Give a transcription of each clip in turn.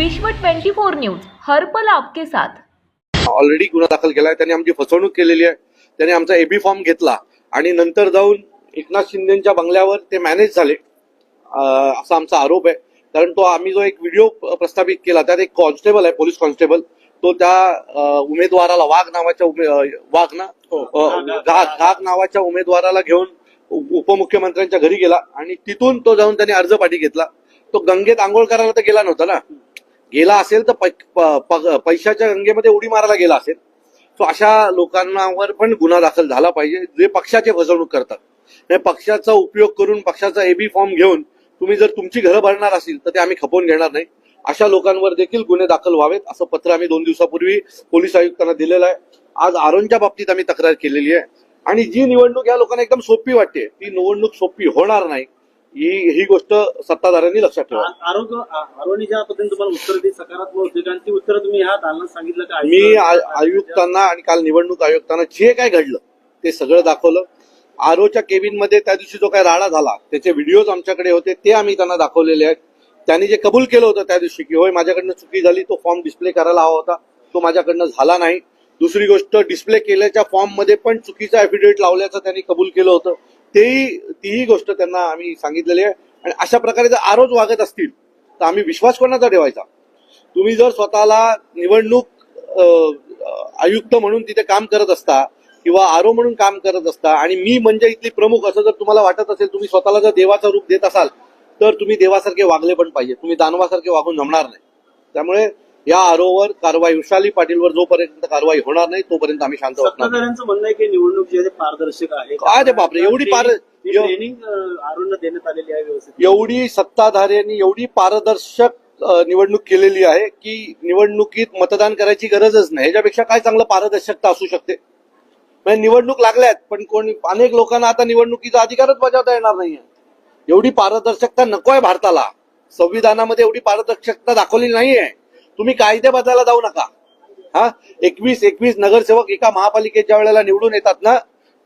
विश्व 24 न्यूज हर पल आपके साथ। ऑलरेडी गुन्हा दाखल केला आहे, त्यांनी आमची फसवणूक केलेली आहे। त्यांनी आमचा एबी फॉर्म घेतला आणि नंतर जाऊन एकनाथ शिंदेच्या बंगल्यावर ते मॅनेज झाले असा आमचा आरोप आहे। कारण तो आम्ही जो एक व्हिडिओ प्रस्थापित केला त्यात एक कॉन्स्टेबल आहे, पोलीस कॉन्स्टेबल, तो त्या उमेदवाराला घाग नावाच्या उमेदवाराला घेऊन उपमुख्यमंत्र्यांच्या घरी गेला आणि तिथून तो जाऊन त्यांनी अर्ज पाठी घेतला। तो गंगेत आंघोळ करायला तर गेला नव्हता ना, गेला असेल तर पैशाच्या गंगेमध्ये उडी मारायला गेला असेल। तो अशा लोकांवर पण गुन्हा दाखल झाला पाहिजे जे पक्षाचे फसवणूक करतात। पक्षाचा उपयोग करून पक्षाचा एबी फॉर्म घेऊन तुम्ही जर तुमची घरं भरणार असेल तर ते आम्ही खपवून घेणार नाही। अशा लोकांवर देखील गुन्हे दाखल व्हावेत असं पत्र आम्ही 2 दिवसापूर्वी पोलीस आयुक्तांना दिलेलं आहे। आज आरोनच्या बाबतीत आम्ही तक्रार केलेली आहे आणि जी निवडणूक या लोकांना एकदम सोपी वाटते ती निवडणूक सोपी होणार नाही, ही गोष्ट सत्ताधाऱ्यांनी लक्षात ठेवा। आरोनी ज्या पद्धतीने तुम्हाला उत्तर दी सकारात्मक होती आणि ती उत्तर तुम्ही ह्या दालनात सांगितलं का? मी आयुक्तांना आणि काल निवडणूक आयुक्तांना जे काय घडलं ते सगळं दाखवलं। आरोच्या केबिन मध्ये त्या दिवशी जो काय राडा झाला त्याचे व्हिडिओज आमच्याकडे होते, ते आम्ही त्यांना दाखवलेले आहेत। त्यांनी जे कबूल केलं होतं त्या दिवशी की होय माझ्याकडनं चुकी झाली, तो फॉर्म डिस्प्ले करायला हवा होता, तो माझ्याकडनं झाला नाही। दुसरी गोष्ट, डिस्प्ले केल्याच्या फॉर्म मध्ये पण चुकीचा ऍफिडेव्हिट लावल्याचं त्यांनी कबूल केलं होतं, तीही गोष्ट त्यांना आम्ही सांगितलेली आहे। आणि अशा प्रकारे जर आरोच वागत असतील तर आम्ही विश्वास कोणाचा ठेवायचा? तुम्ही जर स्वतःला निवडणूक आयुक्त म्हणून तिथे काम करत असता किंवा आरो म्हणून काम करत असता आणि मी म्हणजे इथली प्रमुख असं जर तुम्हाला वाटत असेल, तुम्ही स्वतःला जर देवाचं रूप देत असाल तर तुम्ही देवासारखे वागले पण पाहिजे, तुम्ही दानवासारखे वागून जमणार नाही। त्यामुळे या आरोवर कारवाई, वैशाली पाटीलवर जोपर्यंत कारवाई होणार नाही तोपर्यंत आम्ही शांत होणार नाही। सत्ताधाऱ्यांचं म्हणणं आहे की निवडणूक जी आहे पारदर्शक आहे। काय रे बापरे, एवढी ट्रेनिंग आरोला देण्यात आलेली आहे व्यवस्थित। एवढी सत्ताधाऱ्यांनी एवढी पारदर्शक निवडणूक केलेली आहे की निवडणुकीत मतदान करायची गरजच नाही। ह्याच्यापेक्षा काय चांगलं पारदर्शकता असू शकते? म्हणजे निवडणूक लागल्यात पण अनेक लोकांना आता निवडणुकीचा अधिकारच बजावता येणार नाहीये। एवढी पारदर्शकता नको आहे भारताला, संविधानामध्ये एवढी पारदर्शकता दाखवली नाहीये। तुम्ही कायदे बदलायला जाऊ नका। 21 नगरसेवक एका महापालिकेच्या वेळेला निवडून येतात ना,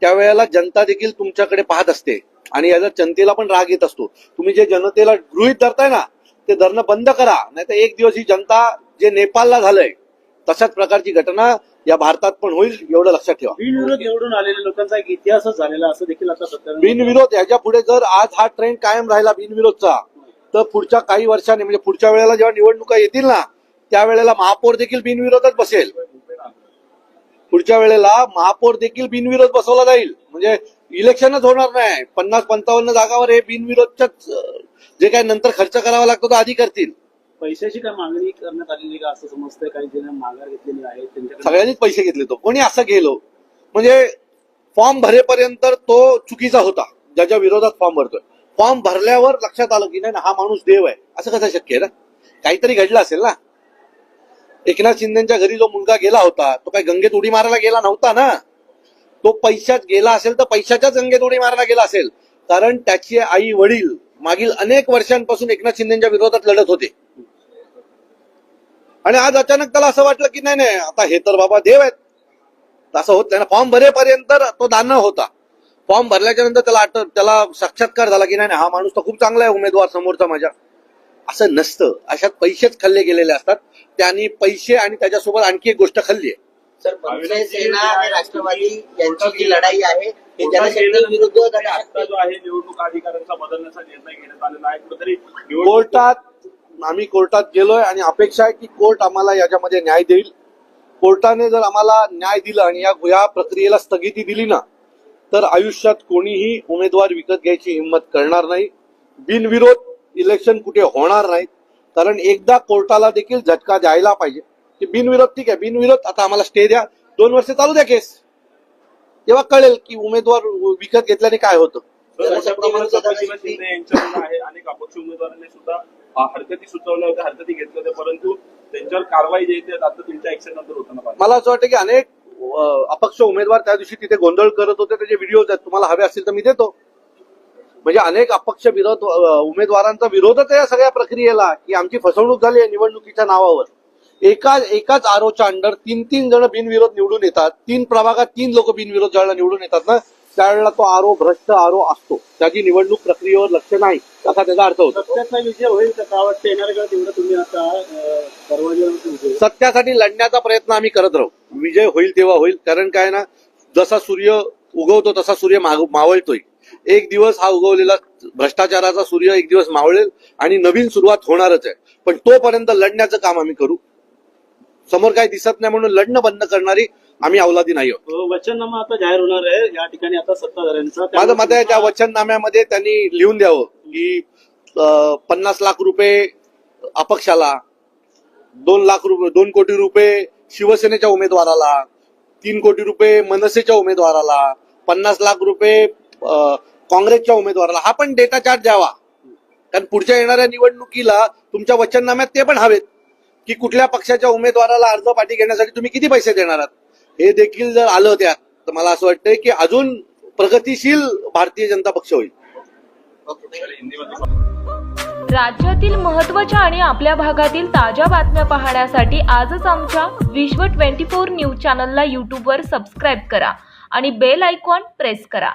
त्यावेळेला जनता देखील तुमच्याकडे पाहत असते आणि याचा जनतेला पण राग येत असतो। तुम्ही जे जनतेला गृहीत धरताय ना ते धरणं बंद करा, नाहीतर एक दिवस ही जनता जे नेपाळला झालंय तशाच प्रकारची घटना या भारतात पण होईल, एवढं लक्षात ठेवा। बिनविरोध निवडून आलेल्या लोकांचा एक इतिहासच झालेला असं देखील आता सत्ताधारी बिनविरोध ह्याच्या पुढे जर आज हा ट्रेंड कायम राहिला बिनविरोधचा तर पुढच्या काही वर्षांनी म्हणजे पुढच्या वेळेला जेव्हा निवडणुका येतील ना त्यावेळेला महापौर देखील बिनविरोधच बसेल। पुढच्या वेळेला महापौर देखील बिनविरोध बसवला जाईल, म्हणजे इलेक्शनच होणार नाही। 50-55 जागावर हे बिनविरोधच्याच जे काही नंतर खर्च करावा लागतो तो आधी करतील। पैशाची काय मागणी करण्यात आलेली का असं समजतंय? काही जण माघार घेतलेली आहे, त्यांच्याकडे सगळ्यांनीच पैसे घेतले। तो कोणी असं गेलो म्हणजे फॉर्म भरेपर्यंत तो चुकीचा होता ज्याच्या विरोधात फॉर्म भरतोय। फॉर्म भरल्यावर लक्षात आलं की नाही हा माणूस देव आहे, असं कसं शक्य आहे ना? काहीतरी घडलं असेल ना। एकनाथ शिंदेच्या घरी जो मुलगा गेला होता तो काही गंगेत उडी मारायला गेला नव्हता ना, तो पैशात गेला असेल तर पैशाच्याच गंगेत उडी मारायला गेला असेल, कारण त्याचे आई वडील मागील अनेक वर्षांपासून एकनाथ शिंदेच्या विरोधात लढत होते आणि आज अचानक त्याला असं वाटलं की नाही आता हे तर बाबा देव आहेत, असं होत नाही ना। फॉर्म भरेपर्यंत तो दानव होता, फॉर्म भरल्याच्या नंतर त्याला साक्षात्कार झाला की नाही हा माणूस तर खूप चांगला आहे उमेदवार समोरचा माझ्या, असं नसतं। अशात पैसेच खाल्ले गेलेले असतात, त्यांनी पैसे आणि त्याच्यासोबत आणखी एक गोष्ट खाल्ली आहे। सर, शिवसेना आणि राष्ट्रवादी यांची जी लढाई आहे ही जनशक्ती विरुद्ध आता जो आहे निवडणूक अधिकाऱ्यांचा बदलण्याचा निर्णय घेण्यात आलेला आहे। कुठेतरी आम्ही कोर्टात गेलोय आणि अपेक्षा आहे की कोर्ट आम्हाला याच्यामध्ये न्याय देईल। कोर्टाने जर आम्हाला न्याय दिला आणि या प्रक्रियेला स्थगिती दिली ना तर आयुष्यात कोणीही उमेदवार विकत घ्यायची हिंमत करणार नाही। बिनविरोध इलेक्शन कुठे होणार नाहीत, कारण एकदा कोर्टाला देखील झटका द्यायला पाहिजे की बिनविरोध ठीक आहे, बिनविरोध आता आम्हाला स्टे द्या, 2 वर्ष चालू द्या केस, तेव्हा कळेल की उमेदवार विकत घेतल्याने काय होतं। अनेक अपक्ष उमेदवारांनी सुद्धा हरकती सुचवल्या होत्या, हरकती घेतल्या होत्या, परंतु त्यांच्यावर कारवाई जी आहे आता तुमच्या ऍक्शन नंतर होताना मला असं वाटतं की अनेक अपक्ष उमेदवार त्या दिवशी तिथे गोंधळ करत होते, त्याचे व्हिडिओ तुम्हाला हवे असतील तर मी देतो। म्हणजे अनेक अपक्ष उमेदवारांचा विरोधच आहे या सगळ्या प्रक्रियेला की आमची फसवणूक झाली आहे निवडणुकीच्या नावावर। एकाच आरोच्या अंडर 3 जण बिनविरोध निवडून येतात, 3 प्रभागात 3 लोक बिनविरोध ज्यावेळेला निवडून येतात ना त्यावेळेला तो आरो भ्रष्ट आरो असतो, त्याची निवडणूक प्रक्रियेवर लक्ष नाही असा त्याचा अर्थ होतो. सत्याचा विजय होईल का वाटतं येणार का तेवढं तुम्ही आता दरवाजा सत्यासाठी लढण्याचा प्रयत्न आम्ही करत राहू. विजय होईल तेव्हा होईल, कारण काय ना, जसा सूर्य उगवतो तसा सूर्य मावळतोय. एक दिवस हा उगवलेला भ्रष्टाचाराचा सूर्य एक दिवस मावळेल आणि नवीन सुरुवात होणारच आहे. पण तोपर्यंत लढण्याचं काम आम्ही करू. समोर काही दिसत नाही म्हणून लढणं बंद करणारी आम्ही अवलादी नाही आहोत. वचननामा आता जाहीर होणार आहे या ठिकाणी आता सत्ताधाऱ्यांचा. माझं मत आहे त्या वचननाम्यामध्ये त्यांनी लिहून द्यावं की 50 लाख रुपये अपक्षाला, 2 कोटी रुपये शिवसेनेच्या उमेदवाराला, 3 कोटी रुपये मनसेच्या उमेदवाराला, 50 लाख रुपये काँग्रेसच्या उमेदवाराला, हा पण डेटा चार्ट द्यावा. कारण पुढच्या येणाऱ्या निवडणुकीला तुमच्या वचननाम्यात ते पण हवेत की कुठल्या पक्षाच्या उमेदवाराला अर्ज पाठी घेण्यासाठी तुम्ही किती पैसे देणार आहात. हे देखील जर आलं त्यात तर मला असं वाटतंय की अजून प्रगतिशील भारतीय जनता पक्ष होईल. राज्यातील महत्त्वाच्या आणि आपल्या भागातील ताज्या बातम्या पाहण्यासाठी आजच आमच्या विश्व 24 न्यूज चॅनलला यूट्यूबवर सबस्क्राईब करा आणि बेल आयकॉन प्रेस करा.